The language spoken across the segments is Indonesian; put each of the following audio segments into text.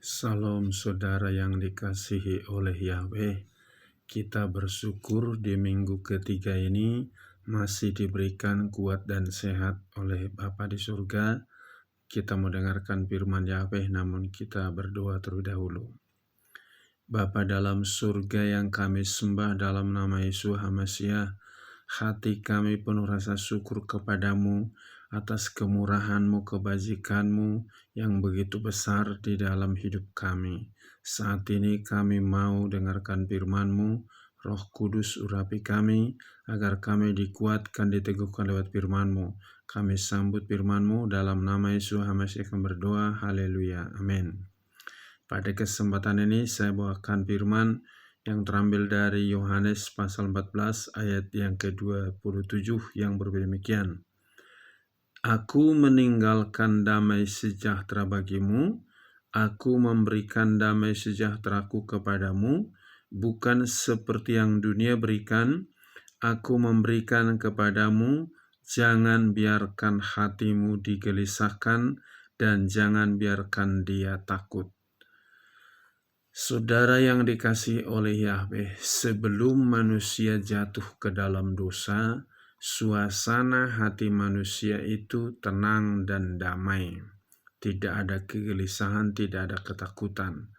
Salam saudara yang dikasihi oleh Yahweh. Kita bersyukur di minggu ketiga ini masih diberikan kuat dan sehat oleh Bapa di surga. Kita mau dengarkan firman Yahweh, namun kita berdoa terlebih dahulu. Bapa dalam surga yang kami sembah dalam nama Yesus HaMasiah, hati kami penuh rasa syukur kepadamu atas kemurahan-Mu, kebajikan-Mu yang begitu besar di dalam hidup kami. Saat ini kami mau dengarkan firman-Mu. Roh Kudus urapi kami, agar kami dikuatkan, diteguhkan lewat firman-Mu. Kami sambut firman-Mu dalam nama Yesus HaMasiah kami berdoa. Haleluya. Amin. Pada kesempatan ini saya bawakan firman yang terambil dari Yohanes pasal 14 ayat yang ke-27 yang berbunyi demikian. Aku meninggalkan damai sejahtera bagimu, aku memberikan damai sejahteraku kepadamu, bukan seperti yang dunia berikan, aku memberikan kepadamu. Jangan biarkan hatimu digelisahkan dan jangan biarkan dia takut. Saudara yang dikasihi oleh Yahweh, sebelum manusia jatuh ke dalam dosa, suasana hati manusia itu tenang dan damai. Tidak ada kegelisahan, tidak ada ketakutan.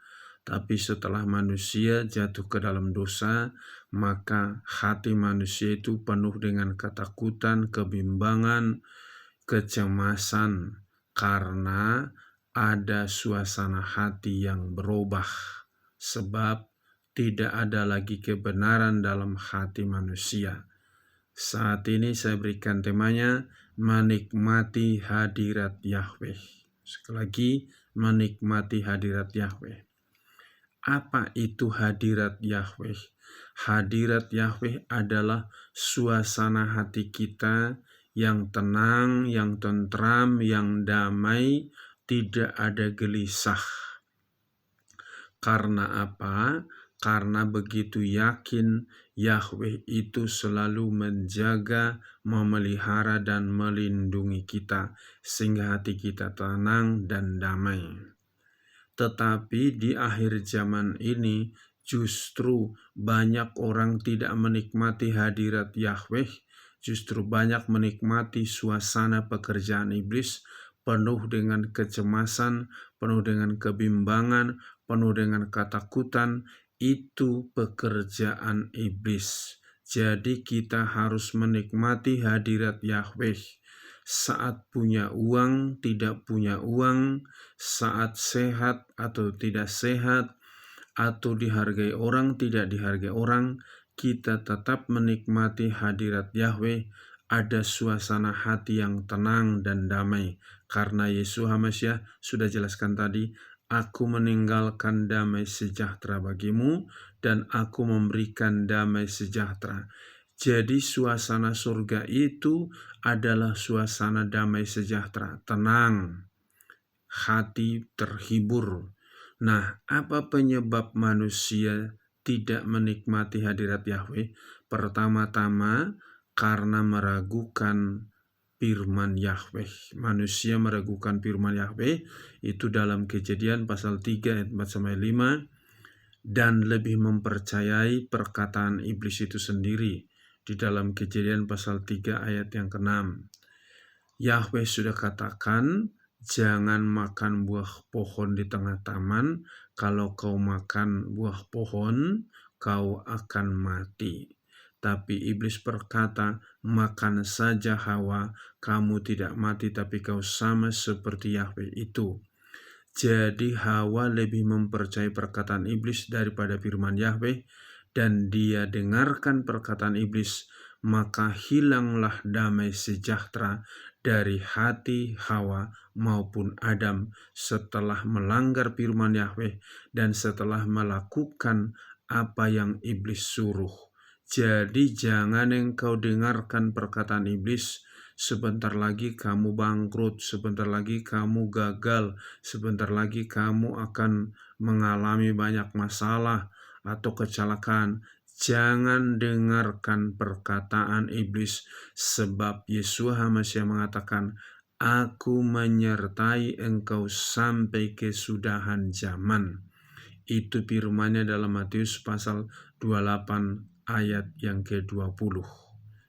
Tapi setelah manusia jatuh ke dalam dosa, maka hati manusia itu penuh dengan ketakutan, kebimbangan, kecemasan, karena ada suasana hati yang berubah. Sebab tidak ada lagi kebenaran dalam hati manusia. Saat ini saya berikan temanya, menikmati hadirat Yahweh. Sekali lagi, menikmati hadirat Yahweh. Apa itu hadirat Yahweh? Hadirat Yahweh adalah suasana hati kita yang tenang, yang tentram, yang damai, tidak ada gelisah. Karena apa? Karena begitu yakin Yahweh itu selalu menjaga, memelihara, dan melindungi kita, sehingga hati kita tenang dan damai. Tetapi di akhir zaman ini justru banyak orang tidak menikmati hadirat Yahweh, justru banyak menikmati suasana pekerjaan iblis, penuh dengan kecemasan, penuh dengan kebimbangan, penuh dengan ketakutan. Itu pekerjaan iblis. Jadi kita harus menikmati hadirat Yahweh. Saat punya uang, tidak punya uang, saat sehat atau tidak sehat, atau dihargai orang, tidak dihargai orang, kita tetap menikmati hadirat Yahweh. Ada suasana hati yang tenang dan damai. Karena Yesus HaMasiah sudah jelaskan tadi, aku meninggalkan damai sejahtera bagimu, dan aku memberikan damai sejahtera. Jadi suasana surga itu adalah suasana damai sejahtera, tenang, hati terhibur. Nah, apa penyebab manusia tidak menikmati hadirat Yahweh? Pertama-tama, karena meragukan firman Yahweh. Manusia meragukan firman Yahweh, itu dalam Kejadian pasal 3 ayat 4-5, dan lebih mempercayai perkataan iblis itu sendiri di dalam Kejadian pasal 3 ayat yang ke-6. Yahweh sudah katakan, jangan makan buah pohon di tengah taman, kalau kau makan buah pohon, kau akan mati. Tapi iblis berkata, makan saja Hawa, kamu tidak mati, tapi kau sama seperti Yahweh itu. Jadi Hawa lebih mempercayai perkataan iblis daripada firman Yahweh, dan dia dengarkan perkataan iblis, maka hilanglah damai sejahtera dari hati Hawa maupun Adam setelah melanggar firman Yahweh dan setelah melakukan apa yang iblis suruh. Jadi jangan engkau dengarkan perkataan iblis, sebentar lagi kamu bangkrut, sebentar lagi kamu gagal, sebentar lagi kamu akan mengalami banyak masalah atau kecelakaan. Jangan dengarkan perkataan iblis, sebab Yesus HaMasiah mengatakan, Aku menyertai engkau sampai kesudahan zaman. Itu firman-Nya dalam Matius pasal 28 ayat yang ke-20.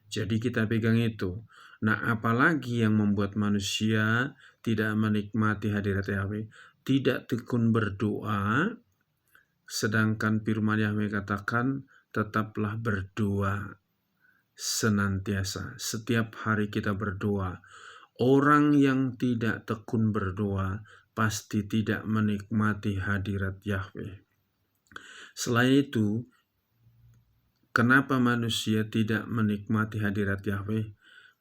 Jadi kita pegang itu. Nah, apalagi yang membuat manusia tidak menikmati hadirat Yahweh? Tidak tekun berdoa, sedangkan firman Yahweh katakan, tetaplah berdoa senantiasa. Setiap hari kita berdoa. Orang yang tidak tekun berdoa pasti tidak menikmati hadirat Yahweh. Selain itu, kenapa manusia tidak menikmati hadirat Yahweh?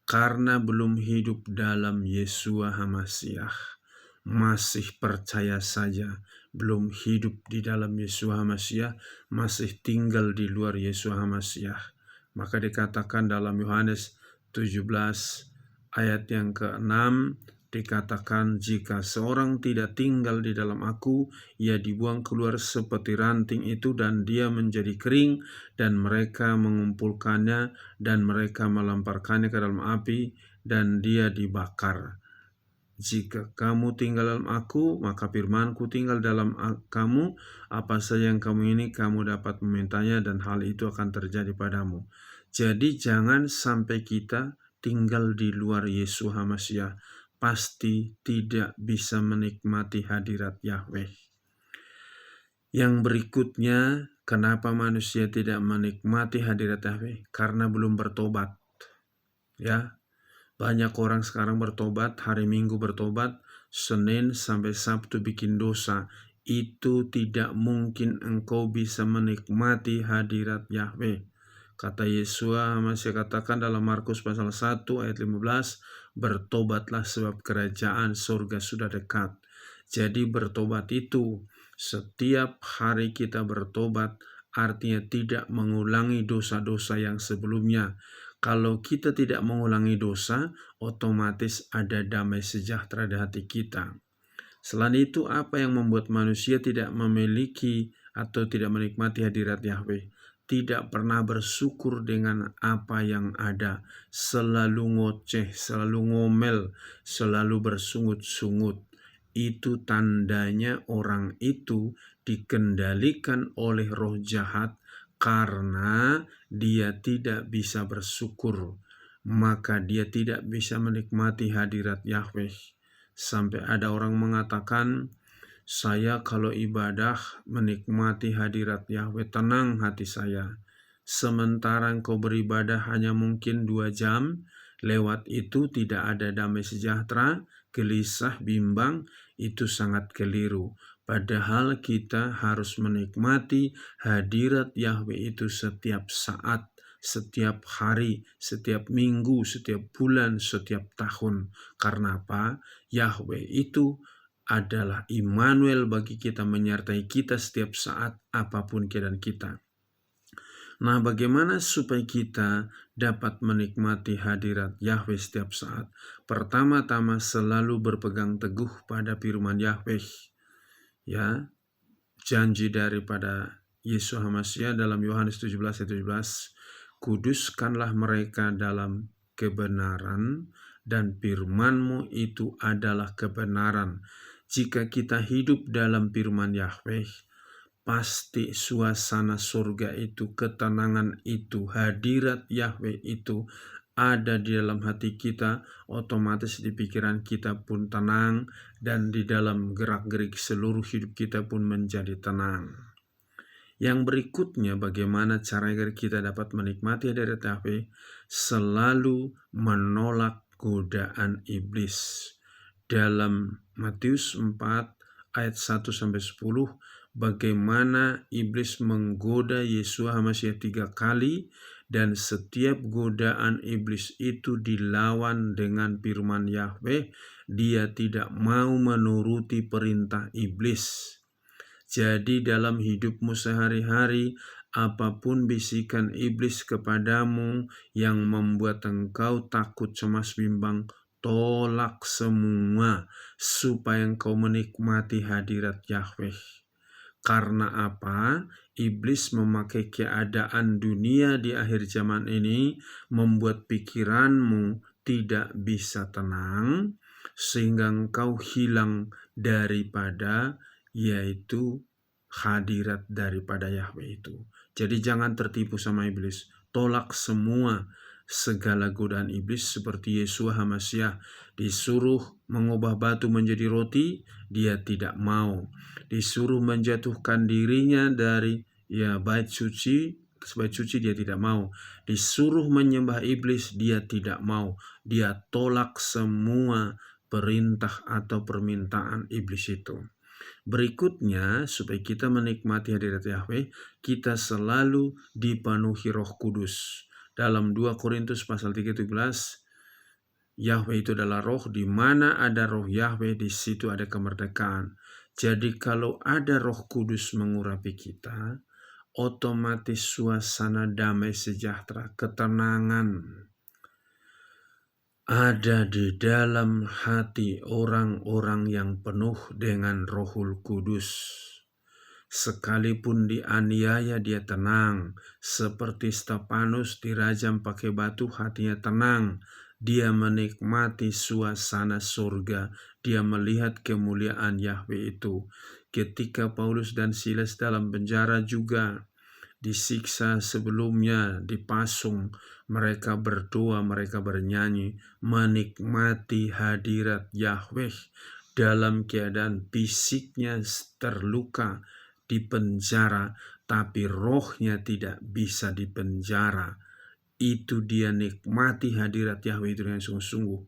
Karena belum hidup dalam Yeshua HaMasyiah. Masih percaya saja, belum hidup di dalam Yeshua HaMasyiah, masih tinggal di luar Yeshua HaMasyiah. Maka dikatakan dalam Yohanes 17 ayat yang ke-6, dikatakan, jika seorang tidak tinggal di dalam aku, ia dibuang keluar seperti ranting itu dan dia menjadi kering, dan mereka mengumpulkannya dan mereka melemparkannya ke dalam api dan dia dibakar. Jika kamu tinggal dalam aku, maka firmanku tinggal dalam kamu, apa saja yang kamu ini kamu dapat memintanya dan hal itu akan terjadi padamu. Jadi jangan sampai kita tinggal di luar Yesus HaMasyiah, pasti tidak bisa menikmati hadirat Yahweh. Yang berikutnya, kenapa manusia tidak menikmati hadirat Yahweh? Karena belum bertobat. Ya, banyak orang sekarang bertobat, hari Minggu bertobat, Senin sampai Sabtu bikin dosa. Itu tidak mungkin engkau bisa menikmati hadirat Yahweh. Kata Yesus masih katakan dalam Markus pasal 1 ayat 15, bertobatlah sebab kerajaan surga sudah dekat. Jadi bertobat itu, setiap hari kita bertobat, artinya tidak mengulangi dosa-dosa yang sebelumnya. Kalau kita tidak mengulangi dosa, otomatis ada damai sejahtera di hati kita. Selain itu, apa yang membuat manusia tidak memiliki atau tidak menikmati hadirat Yahweh? Tidak pernah bersyukur dengan apa yang ada, selalu ngoceh, selalu ngomel, selalu bersungut-sungut. Itu tandanya orang itu dikendalikan oleh roh jahat karena dia tidak bisa bersyukur, maka dia tidak bisa menikmati hadirat Yahweh. Sampai ada orang mengatakan, saya kalau ibadah menikmati hadirat Yahweh, tenang hati saya. Sementara engkau beribadah hanya mungkin 2 jam, lewat itu tidak ada damai sejahtera, gelisah, bimbang, itu sangat keliru. Padahal kita harus menikmati hadirat Yahweh itu setiap saat, setiap hari, setiap minggu, setiap bulan, setiap tahun. Karena apa? Yahweh itu adalah Immanuel bagi kita, menyertai kita setiap saat apapun keadaan kita. Nah, bagaimana supaya kita dapat menikmati hadirat Yahweh setiap saat? Pertama-tama selalu berpegang teguh pada firman Yahweh. Ya, janji daripada Yesus HaMasyiah dalam Yohanes 17 ayat 17, kuduskanlah mereka dalam kebenaran dan firman-Mu itu adalah kebenaran. Jika kita hidup dalam firman Yahweh, pasti suasana surga itu, ketenangan itu, hadirat Yahweh itu ada di dalam hati kita, otomatis di pikiran kita pun tenang, dan di dalam gerak-gerik seluruh hidup kita pun menjadi tenang. Yang berikutnya, bagaimana cara agar kita dapat menikmati hadirat Yahweh? Selalu menolak godaan iblis. Dalam Matius 4 ayat 1-10, bagaimana iblis menggoda Yesus HaMasyiah 3 kali, dan setiap godaan iblis itu dilawan dengan firman Yahweh. Dia tidak mau menuruti perintah iblis. Jadi dalam hidupmu sehari-hari, apapun bisikan iblis kepadamu yang membuat engkau takut, cemas, bimbang, tolak semua supaya engkau menikmati hadirat Yahweh. Karena apa? Iblis memakai keadaan dunia di akhir zaman ini membuat pikiranmu tidak bisa tenang, sehingga engkau hilang daripada yaitu hadirat daripada Yahweh itu. Jadi jangan tertipu sama iblis. Tolak semua segala godaan iblis seperti Yeshua HaMasyiah disuruh mengubah batu menjadi roti, dia tidak mau. Disuruh menjatuhkan dirinya dari bait suci dia tidak mau. Disuruh menyembah iblis, dia tidak mau. Dia tolak semua perintah atau permintaan iblis itu. Berikutnya, supaya kita menikmati hadirat Yahweh, kita selalu dipenuhi Roh Kudus. Dalam 2 Korintus pasal 13, Yahweh itu adalah roh, di mana ada roh Yahweh, di situ ada kemerdekaan. Jadi kalau ada Roh Kudus mengurapi kita, otomatis suasana damai sejahtera, ketenangan ada di dalam hati orang-orang yang penuh dengan Rohul Kudus. Sekalipun dianiaya dia tenang, seperti Stefanus dirajam pakai batu, hatinya tenang. Dia menikmati suasana surga, dia melihat kemuliaan Yahweh itu. Ketika Paulus dan Silas dalam penjara juga disiksa sebelumnya, dipasung, mereka berdoa, mereka bernyanyi, menikmati hadirat Yahweh dalam keadaan fisiknya terluka di penjara, tapi rohnya tidak bisa dipenjara. Itu dia nikmati hadirat Yahweh itu dengan sungguh-sungguh.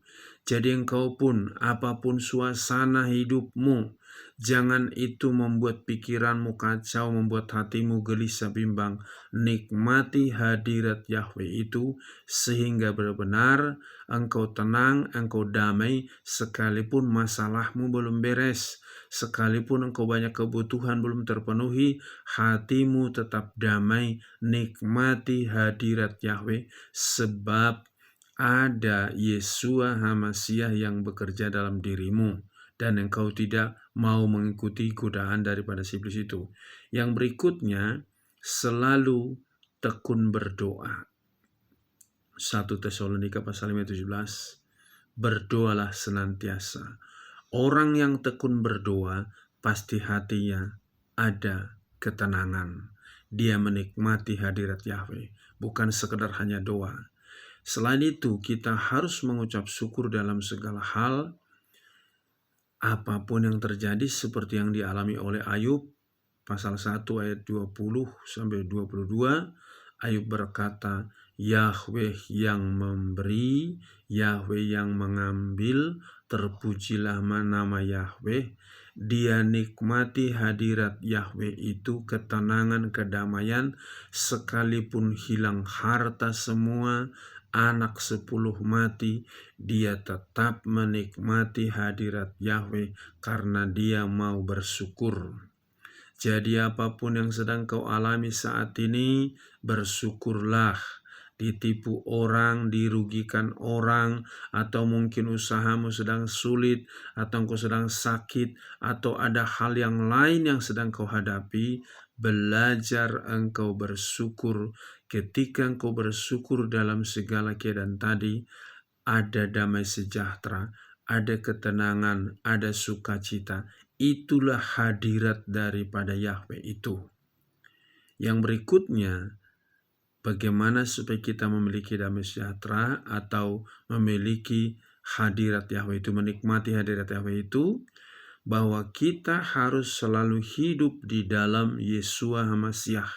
Jadi engkau pun, apapun suasana hidupmu, jangan itu membuat pikiranmu kacau, membuat hatimu gelisah bimbang. Nikmati hadirat Yahweh itu sehingga benar-benar engkau tenang, engkau damai, sekalipun masalahmu belum beres, sekalipun engkau banyak kebutuhan belum terpenuhi, hatimu tetap damai. Nikmati hadirat Yahweh sebab ada Yeshua HaMasyiah yang bekerja dalam dirimu, dan engkau tidak mau mengikuti godaan daripada iblis itu. Yang berikutnya, selalu tekun berdoa. 1 Tesalonika pasal 5:17, berdoalah senantiasa. Orang yang tekun berdoa, pasti hatinya ada ketenangan. Dia menikmati hadirat Yahweh, bukan sekedar hanya doa. Selain itu, kita harus mengucap syukur dalam segala hal, apapun yang terjadi, seperti yang dialami oleh Ayub, pasal 1 ayat 20-22, Ayub berkata, Yahweh yang memberi, Yahweh yang mengambil, terpujilah nama Yahweh. Dia nikmati hadirat Yahweh itu, ketenangan, kedamaian, sekalipun hilang harta semua, anak 10 mati, dia tetap menikmati hadirat Yahweh karena dia mau bersyukur. Jadi apapun yang sedang kau alami saat ini, bersyukurlah. Ditipu orang, dirugikan orang, atau mungkin usahamu sedang sulit, atau engkau sedang sakit, atau ada hal yang lain yang sedang kau hadapi, belajar engkau bersyukur. Ketika engkau bersyukur dalam segala keadaan tadi, ada damai sejahtera, ada ketenangan, ada sukacita. Itulah hadirat daripada Yahweh itu. Yang berikutnya, bagaimana supaya kita memiliki damai sejahtera atau memiliki hadirat Yahweh itu, menikmati hadirat Yahweh itu, bahwa kita harus selalu hidup di dalam Yeshua HaMasyiah.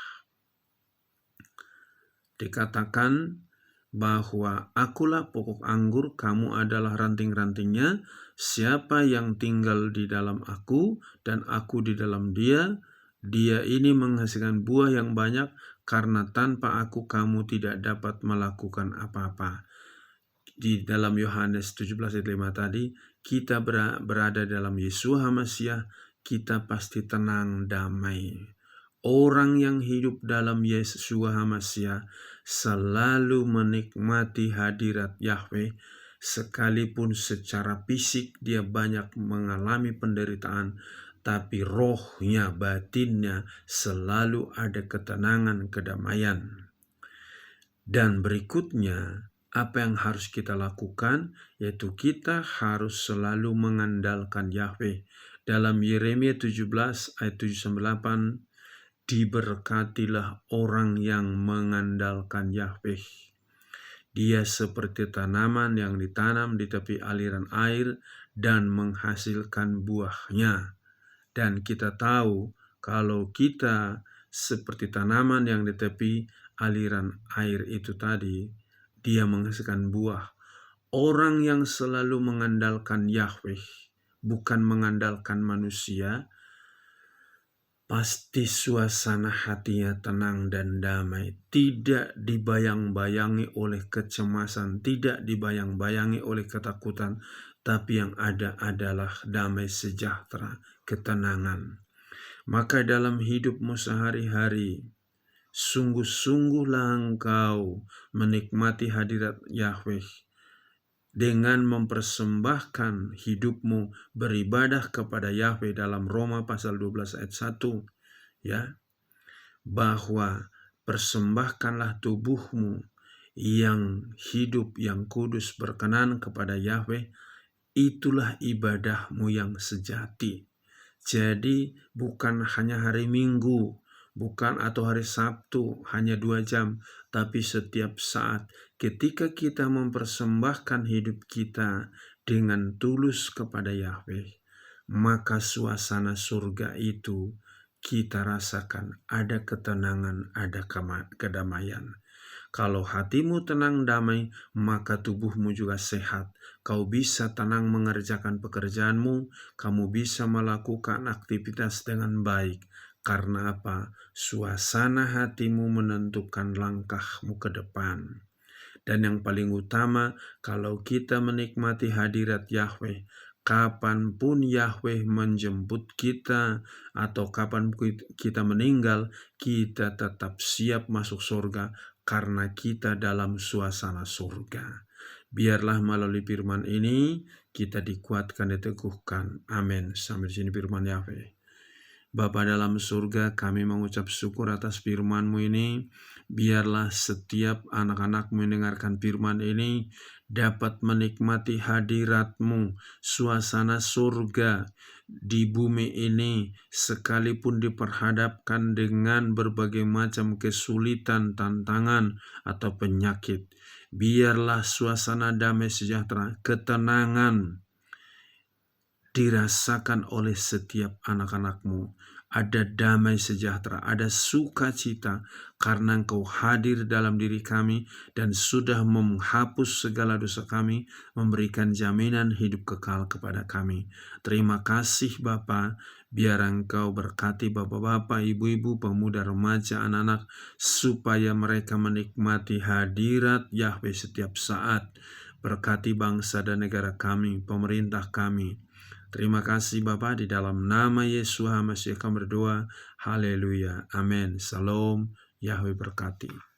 Dikatakan bahwa akulah pokok anggur, kamu adalah ranting-rantingnya. Siapa yang tinggal di dalam aku dan aku di dalam dia, dia ini menghasilkan buah yang banyak, karena tanpa aku kamu tidak dapat melakukan apa-apa. Di dalam Yohanes 17 ayat 5 tadi, kita berada dalam Yeshua HaMasyiah, kita pasti tenang, damai. Orang yang hidup dalam Yeshua HaMasyiah selalu menikmati hadirat Yahweh, sekalipun secara fisik dia banyak mengalami penderitaan, tapi rohnya, batinnya selalu ada ketenangan, kedamaian. Dan berikutnya apa yang harus kita lakukan? Yaitu kita harus selalu mengandalkan Yahweh. Dalam Yeremia 17 ayat 7-8, diberkatilah orang yang mengandalkan Yahweh. Dia seperti tanaman yang ditanam di tepi aliran air dan menghasilkan buahnya. Dan kita tahu kalau kita seperti tanaman yang di tepi aliran air itu tadi, dia menghasilkan buah. Orang yang selalu mengandalkan Yahweh, bukan mengandalkan manusia, pasti suasana hatinya tenang dan damai, tidak dibayang-bayangi oleh kecemasan, tidak dibayang-bayangi oleh ketakutan, tapi yang ada adalah damai sejahtera, ketenangan. Maka dalam hidupmu sehari-hari, sungguh-sungguhlah engkau menikmati hadirat Yahweh dengan mempersembahkan hidupmu beribadah kepada Yahweh dalam Roma pasal 12 ayat 1, ya, bahwa persembahkanlah tubuhmu yang hidup, yang kudus, berkenan kepada Yahweh, itulah ibadahmu yang sejati. Jadi bukan hanya hari Minggu, bukan atau hari Sabtu hanya 2 jam, tapi setiap saat ketika kita mempersembahkan hidup kita dengan tulus kepada Yahweh, maka suasana surga itu kita rasakan, ada ketenangan, ada kedamaian. Kalau hatimu tenang damai, maka tubuhmu juga sehat. Kau bisa tenang mengerjakan pekerjaanmu, kamu bisa melakukan aktivitas dengan baik. Karena apa? Suasana hatimu menentukan langkahmu ke depan. Dan yang paling utama, kalau kita menikmati hadirat Yahweh, kapanpun Yahweh menjemput kita atau kapan kita meninggal, kita tetap siap masuk surga karena kita dalam suasana surga. Biarlah melalui firman ini kita dikuatkan, diteguhkan. Amin. Sampai di sini firman Yahweh. Bapa dalam surga, kami mengucap syukur atas firman-Mu ini. Biarlah setiap anak-anak-Mu mendengarkan firman ini dapat menikmati hadirat-Mu, suasana surga di bumi ini, sekalipun diperhadapkan dengan berbagai macam kesulitan, tantangan, atau penyakit. Biarlah suasana damai sejahtera, ketenangan dirasakan oleh setiap anak-anak-Mu. Ada damai sejahtera, ada sukacita karena Engkau hadir dalam diri kami dan sudah menghapus segala dosa kami, memberikan jaminan hidup kekal kepada kami. Terima kasih Bapa, biar Engkau berkati bapak-bapak, ibu-ibu, pemuda, remaja, anak-anak, supaya mereka menikmati hadirat Yahweh setiap saat. Berkati bangsa dan negara kami, pemerintah kami. Terima kasih Bapa, di dalam nama Yesus HaMashiach kami berdoa. Haleluya. Amin. Shalom. Yahweh berkati.